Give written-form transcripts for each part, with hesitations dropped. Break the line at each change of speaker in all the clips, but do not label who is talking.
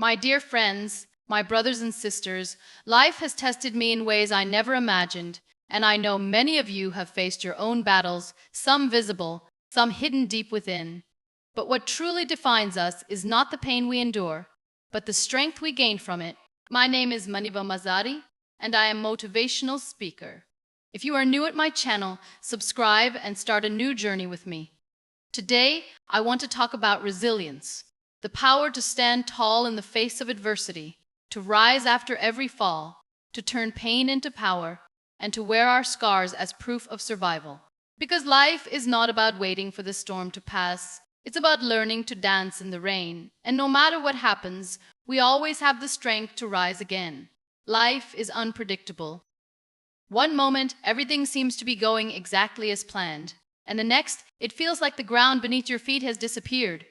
My dear friends, my brothers and sisters, life has tested me in ways I never imagined, and I know many of you have faced your own battles, some visible, some hidden deep within. But what truly defines us is not the pain we endure, but the strength we gain from it. My name is Muniba Mazari, and I am a motivational speaker. If you are new at my channel, subscribe and start a new journey with me. Today, I want to talk about resilience. The power to stand tall in the face of adversity, to rise after every fall, to turn pain into power, and to wear our scars as proof of survival. Because life is not about waiting for the storm to pass, it's about learning to dance in the rain. And no matter what happens, we always have the strength to rise again. Life is unpredictable. One moment, everything seems to be going exactly as planned, and the next, it feels like the ground beneath your feet has disappeared.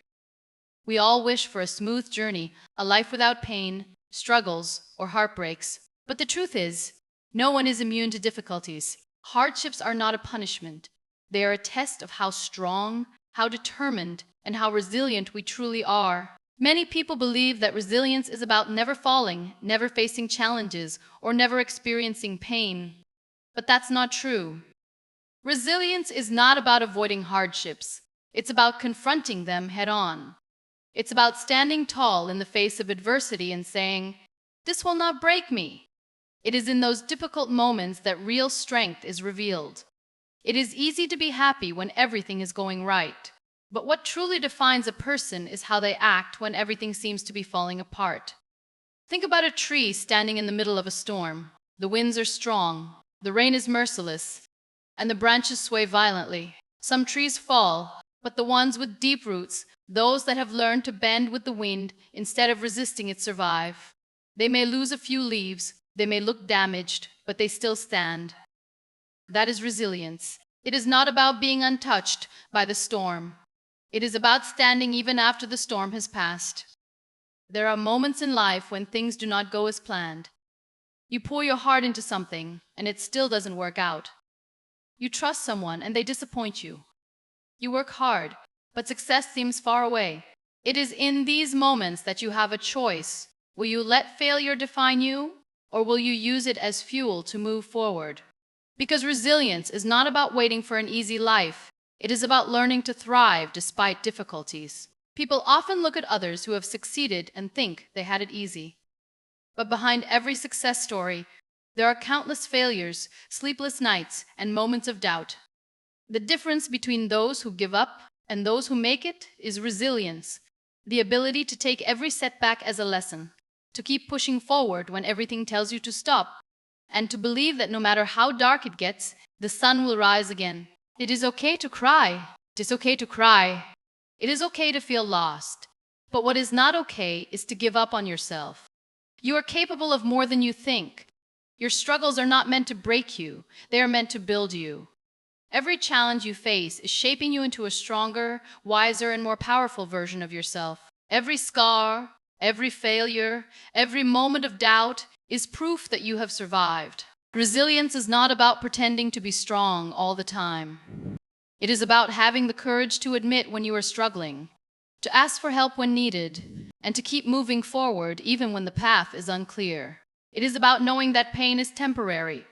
We all wish for a smooth journey, a life without pain, struggles, or heartbreaks. But the truth is, no one is immune to difficulties. Hardships are not a punishment. They are a test of how strong, how determined, and how resilient we truly are. Many people believe that resilience is about never falling, never facing challenges, or never experiencing pain. But that's not true. Resilience is not about avoiding hardships. It's about confronting them head on. It's about standing tall in the face of adversity and saying, "This will not break me." It is in those difficult moments that real strength is revealed. It is easy to be happy when everything is going right. But what truly defines a person is how they act when everything seems to be falling apart. Think about a tree standing in the middle of a storm. The winds are strong, the rain is merciless, and the branches sway violently. Some trees fall, but the ones with deep roots, those that have learned to bend with the wind instead of resisting it, survive. They may lose a few leaves, they may look damaged, but they still stand. That is resilience. It is not about being untouched by the storm. It is about standing even after the storm has passed. There are moments in life when things do not go as planned. You pour your heart into something, and it still doesn't work out. You trust someone, and they disappoint you. You work hard, but success seems far away. It is in these moments that you have a choice. Will you let failure define you, or will you use it as fuel to move forward? Because resilience is not about waiting for an easy life. It is about learning to thrive despite difficulties. People often look at others who have succeeded and think they had it easy. But behind every success story, there are countless failures, sleepless nights, and moments of doubt. The difference between those who give up and those who make it is resilience, the ability to take every setback as a lesson, to keep pushing forward when everything tells you to stop, and to believe that no matter how dark it gets, the sun will rise again. It is okay to cry. It is okay to cry. It is okay to feel lost. But what is not okay is to give up on yourself. You are capable of more than you think. Your struggles are not meant to break you. They are meant to build you. Every challenge you face is shaping you into a stronger, wiser, and more powerful version of yourself. Every scar, every failure, every moment of doubt is proof that you have survived. Resilience is not about pretending to be strong all the time. It is about having the courage to admit when you are struggling, to ask for help when needed, and to keep moving forward even when the path is unclear. It is about knowing that pain is temporary,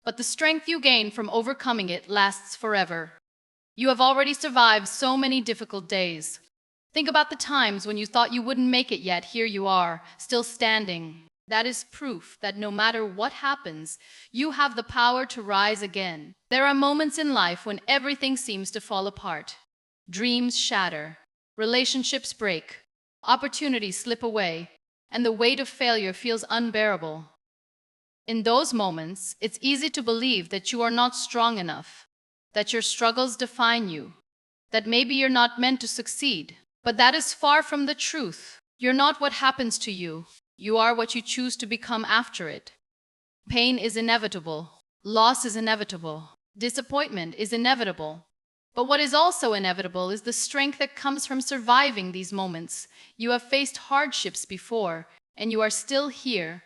but the strength you gain from overcoming it lasts forever. You have already survived so many difficult days. Think about the times when you thought you wouldn't make it yet. Here you are, still standing. That is proof that no matter what happens, you have the power to rise again. There are moments in life when everything seems to fall apart. Dreams shatter, relationships break, opportunities slip away, and the weight of failure feels unbearable. In those moments, it's easy to believe that you are not strong enough, that your struggles define you, that maybe you're not meant to succeed. But that is far from the truth. You're not what happens to you. You are what you choose to become after it. Pain is inevitable. Loss is inevitable. Disappointment is inevitable. But what is also inevitable is the strength that comes from surviving these moments. You have faced hardships before, and you are still here.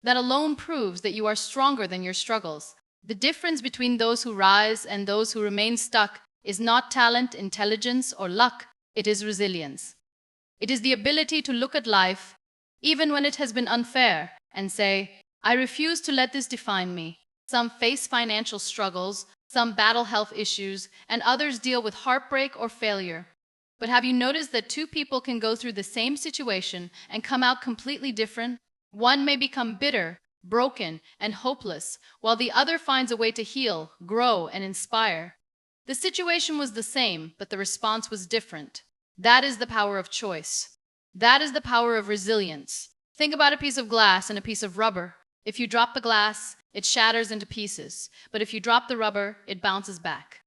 That alone proves that you are stronger than your struggles. The difference between those who rise and those who remain stuck is not talent, intelligence, or luck. It is resilience. It is the ability to look at life even when it has been unfair, and say, I refuse to let this define me. Some face financial struggles, some battle health issues, and others deal with heartbreak or failure. But have you noticed that two people can go through the same situation and come out completely different? One may become bitter, broken, and hopeless, while the other finds a way to heal, grow, and inspire. The situation was the same, but the response was different. That is the power of choice. That is the power of resilience. Think about a piece of glass and a piece of rubber. If you drop the glass, it shatters into pieces, but if you drop the rubber, it bounces back.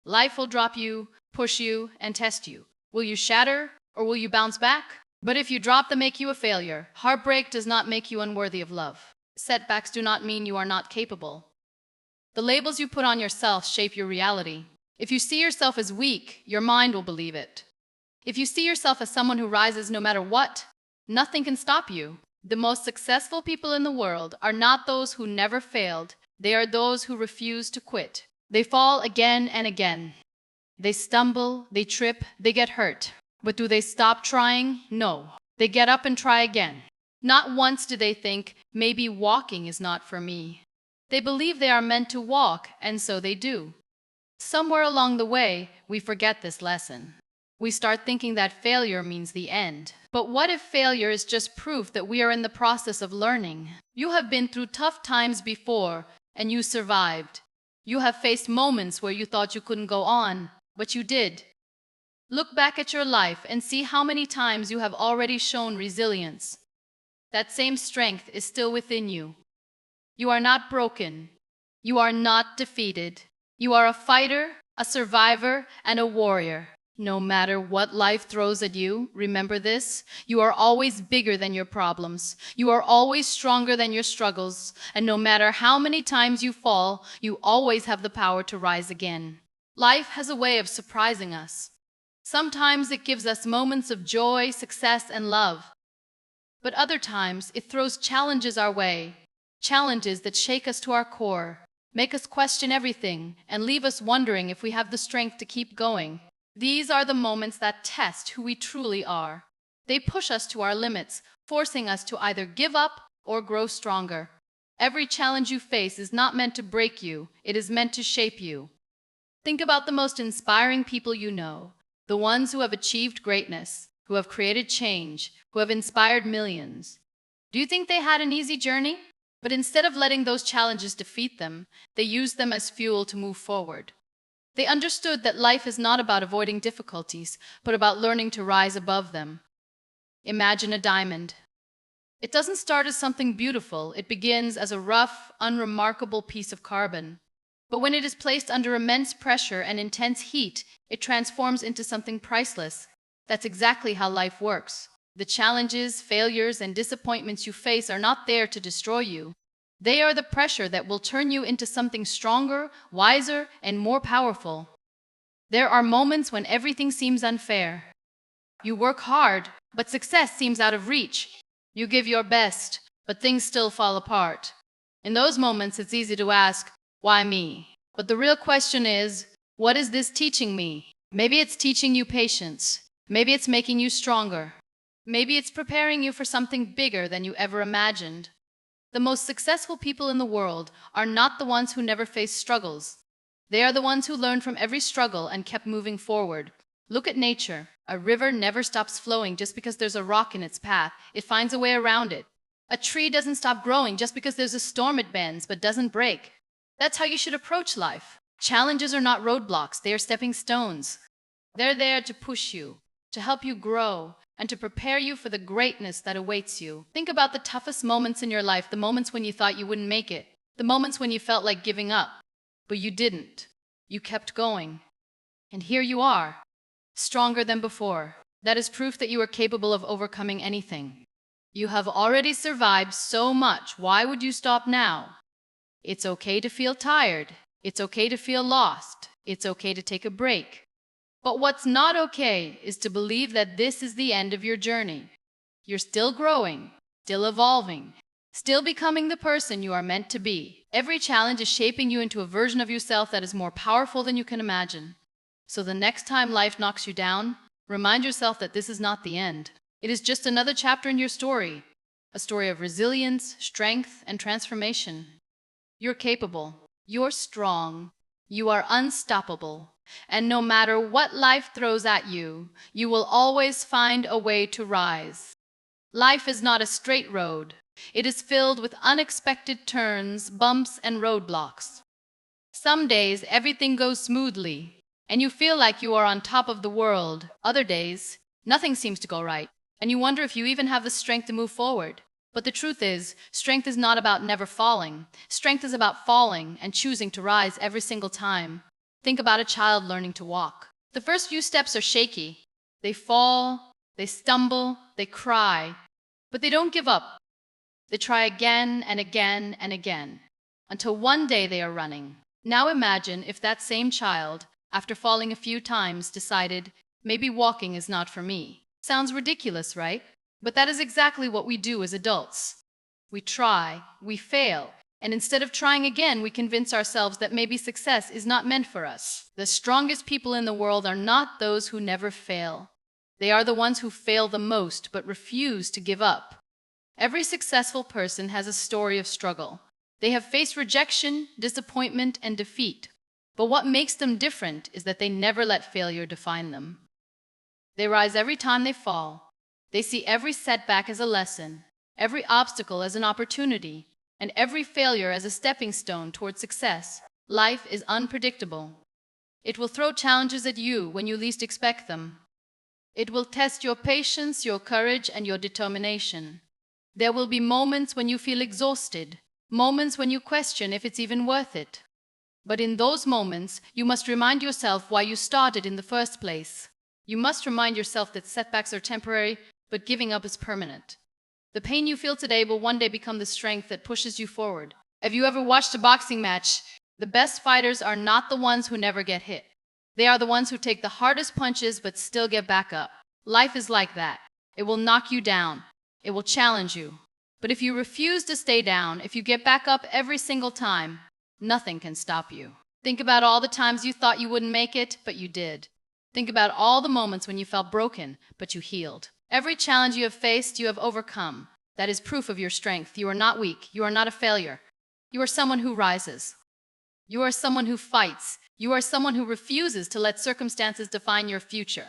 Life will drop you, push you, and test you. Will you shatter or will you bounce back? But if you drop them, make you a failure. Heartbreak does not make you unworthy of love. Setbacks do not mean you are not capable. The labels you put on yourself shape your reality. If you see yourself as weak, your mind will believe it. If you see yourself as someone who rises no matter what, nothing can stop you. The most successful people in the world are not those who never failed. They are those who refuse to quit. They fall again and again. They stumble, they trip, they get hurt. But do they stop trying? No. They get up and try again. Not once do they think, maybe walking is not for me. They believe they are meant to walk, and so they do. Somewhere along the way, we forget this lesson. We start thinking that failure means the end. But what if failure is just proof that we are in the process of learning? You have been through tough times before, and you survived. You have faced moments where you thought you couldn't go on, but you did. Look back at your life and see how many times you have already shown resilience. That same strength is still within you. You are not broken. You are not defeated. You are a fighter, a survivor, and a warrior. No matter what life throws at you, remember this: you are always bigger than your problems. You are always stronger than your struggles. And no matter how many times you fall, you always have the power to rise again. Life has a way of surprising us. Sometimes it gives us moments of joy, success, and love. But other times it throws challenges our way. Challenges that shake us to our core, make us question everything, and leave us wondering if we have the strength to keep going. These are the moments that test who we truly are. They push us to our limits, forcing us to either give up or grow stronger. Every challenge you face is not meant to break you, it is meant to shape you. Think about the most inspiring people you know, the ones who have achieved greatness, who have created change, who have inspired millions. Do you think they had an easy journey? But instead of letting those challenges defeat them, they used them as fuel to move forward. They understood that life is not about avoiding difficulties, but about learning to rise above them. Imagine a diamond. It doesn't start as something beautiful. It begins as a rough, unremarkable piece of carbon. But when it is placed under immense pressure and intense heat, it transforms into something priceless. That's exactly how life works. The challenges, failures, and disappointments you face are not there to destroy you. They are the pressure that will turn you into something stronger, wiser, and more powerful. There are moments when everything seems unfair. You work hard, but success seems out of reach. You give your best, but things still fall apart. In those moments, it's easy to ask, why me? But the real question is, what is this teaching me? Maybe it's teaching you patience. Maybe it's making you stronger. Maybe it's preparing you for something bigger than you ever imagined. The most successful people in the world are not the ones who never faced struggles. They are the ones who learned from every struggle and kept moving forward. Look at nature. A river never stops flowing just because there's a rock in its path. It finds a way around it. A tree doesn't stop growing just because there's a storm it bends but doesn't break. That's how you should approach life. Challenges are not roadblocks, they are stepping stones. They're there to push you, to help you grow, and to prepare you for the greatness that awaits you. Think about the toughest moments in your life, the moments when you thought you wouldn't make it, the moments when you felt like giving up. But you didn't. You kept going. And here you are, stronger than before. That is proof that you are capable of overcoming anything. You have already survived so much. Why would you stop now? It's okay to feel tired. It's okay to feel lost. It's okay to take a break. But what's not okay is to believe that this is the end of your journey. You're still growing, still evolving, still becoming the person you are meant to be. Every challenge is shaping you into a version of yourself that is more powerful than you can imagine. So the next time life knocks you down, remind yourself that this is not the end. It is just another chapter in your story. a story of resilience, strength, and transformation. You're capable, you're strong, you are unstoppable, and no matter what life throws at you, you will always find a way to rise. Life is not a straight road. It is filled with unexpected turns, bumps, and roadblocks. Some days everything goes smoothly, and you feel like you are on top of the world. Other days, nothing seems to go right, and you wonder if you even have the strength to move forward. But the truth is, strength is not about never falling. Strength is about falling and choosing to rise every single time. Think about a child learning to walk. The first few steps are shaky. They fall, they stumble, they cry, but they don't give up. They try again and again and again, until one day they are running. Now imagine if that same child, after falling a few times, decided, maybe walking is not for me. Sounds ridiculous, right? But that is exactly what we do as adults. We try, we fail, and instead of trying again, we convince ourselves that maybe success is not meant for us. The strongest people in the world are not those who never fail. They are the ones who fail the most but refuse to give up. Every successful person has a story of struggle. They have faced rejection, disappointment, and defeat. But what makes them different is that they never let failure define them. They rise every time they fall. They see every setback as a lesson, every obstacle as an opportunity, and every failure as a stepping stone toward success. Life is unpredictable. It will throw challenges at you when you least expect them. It will test your patience, your courage, and your determination. There will be moments when you feel exhausted, moments when you question if it's even worth it. But in those moments, you must remind yourself why you started in the first place. You must remind yourself that setbacks are temporary, but giving up is permanent. The pain you feel today will one day become the strength that pushes you forward. Have you ever watched a boxing match? The best fighters are not the ones who never get hit. They are the ones who take the hardest punches but still get back up. Life is like that. It will knock you down. It will challenge you. But if you refuse to stay down, if you get back up every single time, nothing can stop you. Think about all the times you thought you wouldn't make it, but you did. Think about all the moments when you felt broken, but you healed. Every challenge you have faced, you have overcome. That is proof of your strength. You are not weak. You are not a failure. You are someone who rises. You are someone who fights. You are someone who refuses to let circumstances define your future.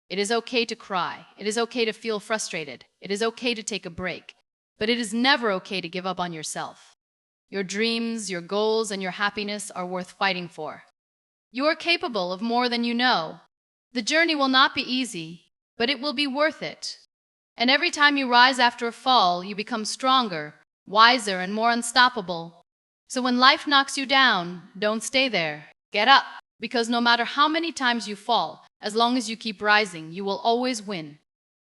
It is okay to cry. It is okay to feel frustrated. It is okay to take a break. But it is never okay to give up on yourself. Your dreams, your goals, and your happiness are worth fighting for. You are capable of more than you know. The journey will not be easy, but it will be worth it. And every time you rise after a fall, you become stronger, wiser, and more unstoppable. So when life knocks you down, don't stay there. Get up, because no matter how many times you fall, as long as you keep rising, you will always win.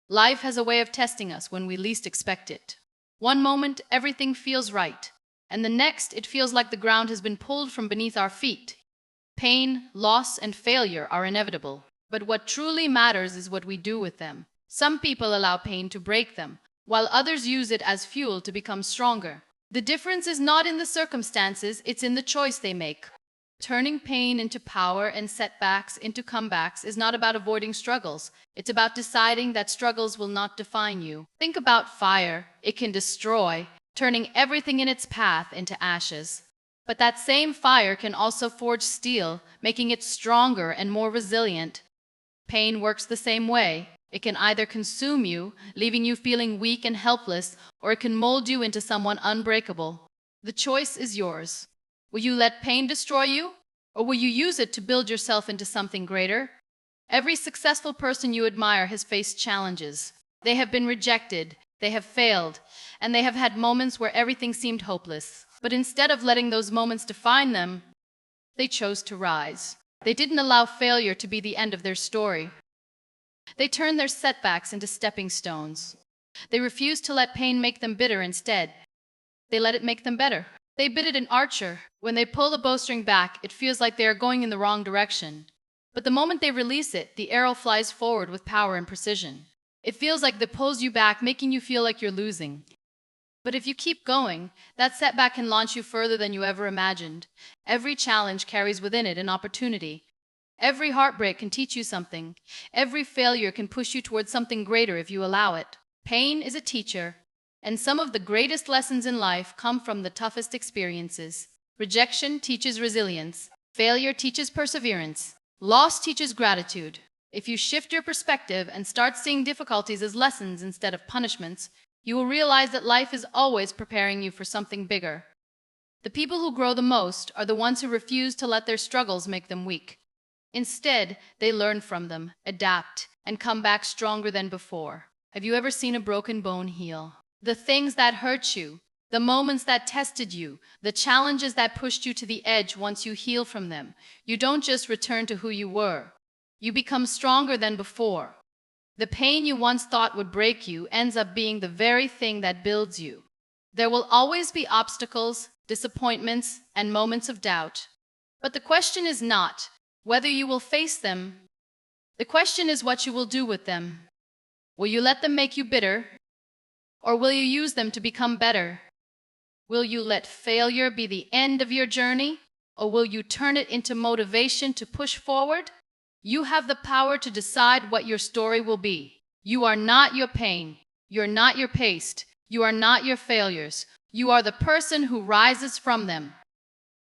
Life has a way of testing us when we least expect it. One moment, everything feels right, and the next, it feels like the ground has been pulled from beneath our feet. Pain, loss, and failure are inevitable, but what truly matters is what we do with them. Some people allow pain to break them, while others use it as fuel to become stronger. The difference is not in the circumstances, it's in the choice they make. Turning pain into power and setbacks into comebacks is not about avoiding struggles. It's about deciding that struggles will not define you. Think about fire. It can destroy, turning everything in its path into ashes. But that same fire can also forge steel, making it stronger and more resilient. Pain works the same way. It can either consume you, leaving you feeling weak and helpless, or it can mold you into someone unbreakable. The choice is yours. Will you let pain destroy you, or will you use it to build yourself into something greater? Every successful person you admire has faced challenges. They have been rejected, they have failed, and they have had moments where everything seemed hopeless. But instead of letting those moments define them, they chose to rise. They didn't allow failure to be the end of their story. They turned their setbacks into stepping stones. They refused to let pain make them bitter instead. They let it make them better. They bit it an archer. When they pull the bowstring back, it feels like they are going in the wrong direction. But the moment they release it, the arrow flies forward with power and precision. It feels like it pulls you back, making you feel like you're losing. But if you keep going, that setback can launch you further than you ever imagined. Every challenge carries within it an opportunity. Every heartbreak can teach you something. Every failure can push you towards something greater if you allow it. Pain is a teacher, And some of the greatest lessons in life come from the toughest experiences. Rejection teaches resilience. Failure teaches perseverance. Loss teaches gratitude. If you shift your perspective and start seeing difficulties as lessons instead of punishments, you will realize that life is always preparing you for something bigger. The people who grow the most are the ones who refuse to let their struggles make them weak. Instead, they learn from them, adapt, and come back stronger than before. Have you ever seen a broken bone heal? The things that hurt you, the moments that tested you, the challenges that pushed you to the edge, once you heal from them, you don't just return to who you were. You become stronger than before. The pain you once thought would break you ends up being the very thing that builds you. There will always be obstacles, disappointments, and moments of doubt. But the question is not whether you will face them. The question is what you will do with them. Will you let them make you bitter? Or will you use them to become better? Will you let failure be the end of your journey? Or will you turn it into motivation to push forward? You have the power to decide what your story will be. You are not your pain. You're not your past. You are not your failures. You are the person who rises from them.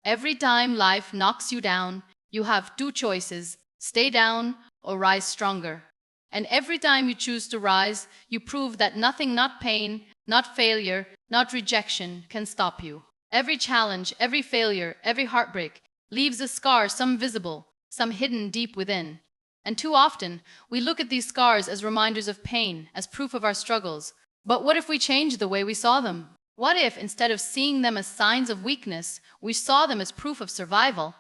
Every time life knocks you down, you have two choices: stay down or rise stronger. And every time you choose to rise, you prove that nothing, not pain, not failure, not rejection, can stop you. Every challenge, every failure, every heartbreak leaves a scar, some visible, some hidden deep within. And too often, we look at these scars as reminders of pain, as proof of our struggles. But what if we changed the way we saw them? What if, instead of seeing them as signs of weakness, we saw them as proof of survival?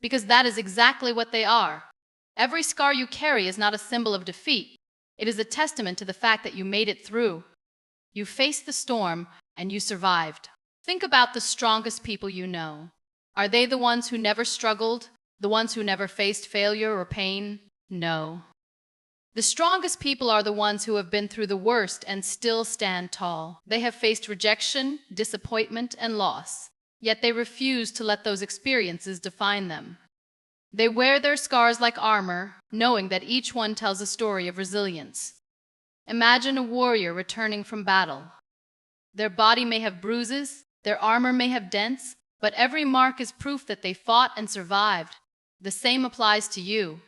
Because that is exactly what they are. Every scar you carry is not a symbol of defeat. It is a testament to the fact that you made it through. You faced the storm, and you survived. Think about the strongest people you know. Are they the ones who never struggled? The ones who never faced failure or pain? No. The strongest people are the ones who have been through the worst and still stand tall. They have faced rejection, disappointment, and loss. Yet they refuse to let those experiences define them. They wear their scars like armor, knowing that each one tells a story of resilience. Imagine a warrior returning from battle. Their body may have bruises, their armor may have dents, but every mark is proof that they fought and survived. The same applies to you.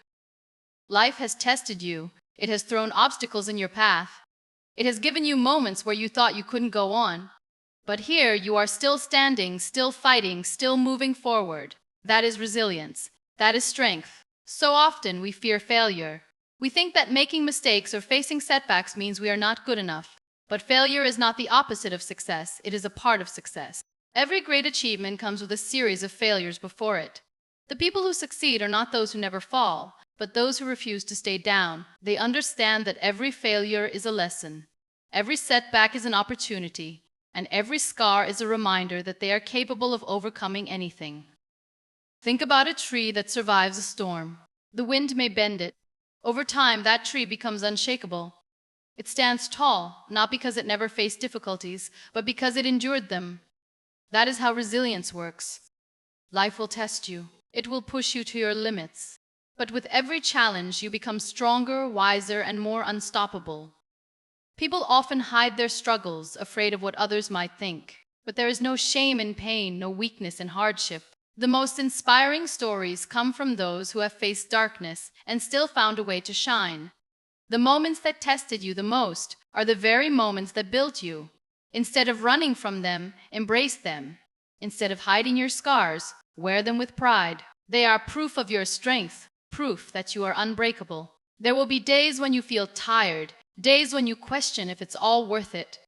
Life has tested you. It has thrown obstacles in your path. It has given you moments where you thought you couldn't go on. But here you are, still standing, still fighting, still moving forward. That is resilience. That is strength. So often we fear failure. We think that making mistakes or facing setbacks means we are not good enough. But failure is not the opposite of success. It is a part of success. Every great achievement comes with a series of failures before it. The people who succeed are not those who never fall, but those who refuse to stay down. They understand that every failure is a lesson. Every setback is an opportunity. And every scar is a reminder that they are capable of overcoming anything. Think about a tree that survives a storm. The wind may bend it. Over time, that tree becomes unshakable. It stands tall, not because it never faced difficulties, but because it endured them. That is how resilience works. Life will test you. It will push you to your limits. But with every challenge, you become stronger, wiser, and more unstoppable. People often hide their struggles, afraid of what others might think. But there is no shame in pain, no weakness in hardship. The most inspiring stories come from those who have faced darkness and still found a way to shine. The moments that tested you the most are the very moments that built you. Instead of running from them, embrace them. Instead of hiding your scars, wear them with pride. They are proof of your strength, proof that you are unbreakable. There will be days when you feel tired, days when you question if it's all worth it.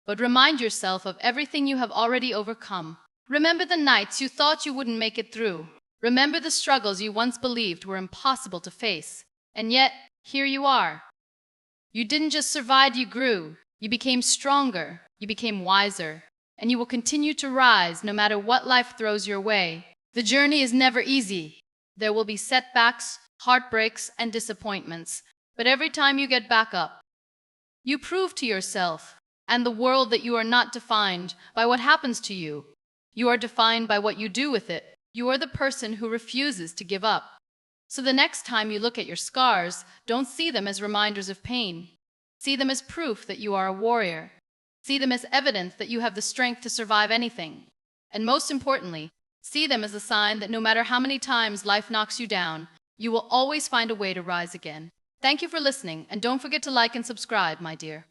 But remind yourself of everything you have already overcome. Remember the nights you thought you wouldn't make it through. Remember the struggles you once believed were impossible to face. And yet, here you are. You didn't just survive, you grew. You became stronger. You became wiser. And you will continue to rise no matter what life throws your way. The journey is never easy. There will be setbacks, heartbreaks, and disappointments. But every time you get back up, you prove to yourself and the world that you are not defined by what happens to you. You are defined by what you do with it. You are the person who refuses to give up. So the next time you look at your scars, don't see them as reminders of pain. See them as proof that you are a warrior. See them as evidence that you have the strength to survive anything. And most importantly, see them as a sign that no matter how many times life knocks you down, you will always find a way to rise again. Thank you for listening, and don't forget to like and subscribe, my dear.